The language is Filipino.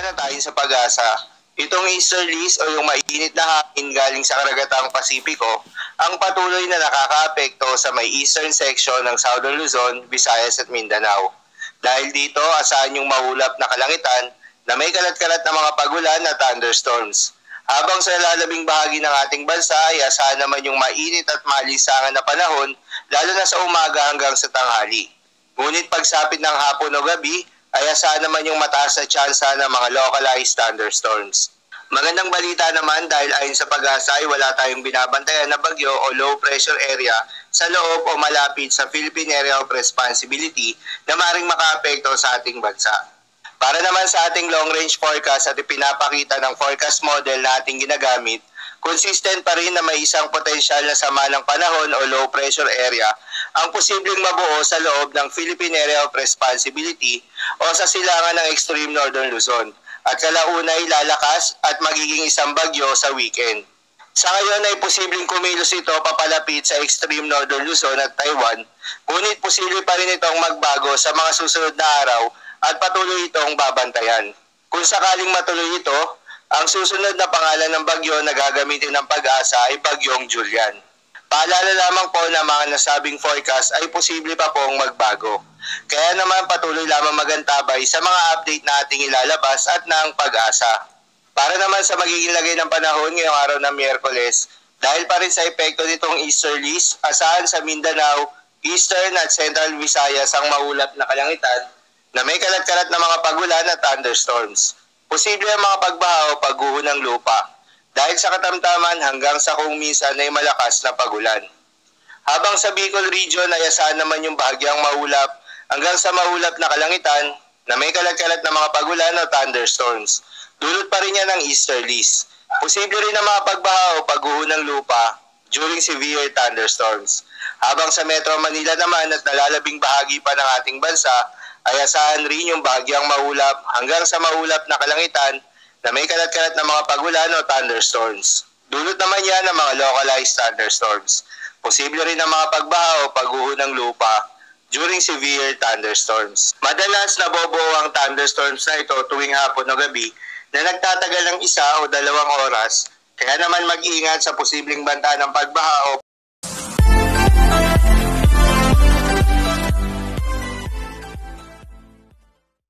na tayo sa pag-asa. Itong easterlies o yung mainit na hangin galing sa karagatang Pasipiko ang patuloy na nakakaapekto sa may eastern section ng Southern Luzon, Visayas at Mindanao. Dahil dito, asahan yung maulap na kalangitan na may kalat-kalat na mga pagulan at thunderstorms. Habang sa lalabing bahagi ng ating bansa ay asahan naman yung mainit at malisangan na panahon lalo na sa umaga hanggang sa tanghali. Ngunit pagsapit ng hapon o gabi ay asahan naman yung mataas na tsansa ng mga localized thunderstorms. Magandang balita naman dahil ayon sa pag-asa ay wala tayong binabantayan na bagyo o low pressure area sa loob o malapit sa Philippine Area of Responsibility na maaaring makaapekto sa ating bansa. Para naman sa ating long-range forecast at ipinapakita ng forecast model na ating ginagamit, consistent pa rin na may isang potensyal na sama ng panahon o low pressure area ang posibleng mabuo sa loob ng Philippine Area of Responsibility o sa silangan ng Extreme Northern Luzon at kalaunay lalakas at magiging isang bagyo sa weekend. Sa ngayon ay posibleng kumilos ito papalapit sa Extreme Northern Luzon at Taiwan, ngunit posible pa rin itong magbago sa mga susunod na araw at patuloy itong babantayan. Kung sakaling matuloy ito, ang susunod na pangalan ng bagyo na gagamitin ng pag-asa ay Bagyong Julian. Paalala lamang po na mga nasabing forecast ay posible pa pong magbago. Kaya naman patuloy lamang magantabay sa mga update na ating ilalabas at ng pag-asa. Para naman sa magiging lagay ng panahon ngayong araw ng Miyerkules, dahil pa rin sa epekto nitong easterlies, asahan sa Mindanao, Eastern at Central Visayas ang maulap na kalangitan na may kalat-kalat na mga pagulan at thunderstorms. Posible ang mga pagbaha o pagguho ng lupa dahil sa katamtaman hanggang sa kung minsan ay malakas na pagulan. Habang sa Bicol region ay asahan naman yung bahagyang maulap hanggang sa maulap na kalangitan na may kalat-kalat na mga pagulan o thunderstorms. Dulot pa rin yan ng easterlies. Posible rin ang mga pagbaha o pagguho ng lupa during severe thunderstorms. Habang sa Metro Manila naman at nalalabing bahagi pa ng ating bansa ay asahan rin yung bahagyang maulap hanggang sa maulap na kalangitan na may kalat-kalat na mga pagulan o thunderstorms. Dulot naman yan ng mga localized thunderstorms. Posible rin ang mga pagbaha o pagguho ng lupa during severe thunderstorms. Madalas nabobuo ang thunderstorms na ito tuwing hapon o gabi na nagtatagal ng 1 o 2 oras, kaya naman mag-ingat sa posibleng banta ng pagbaha o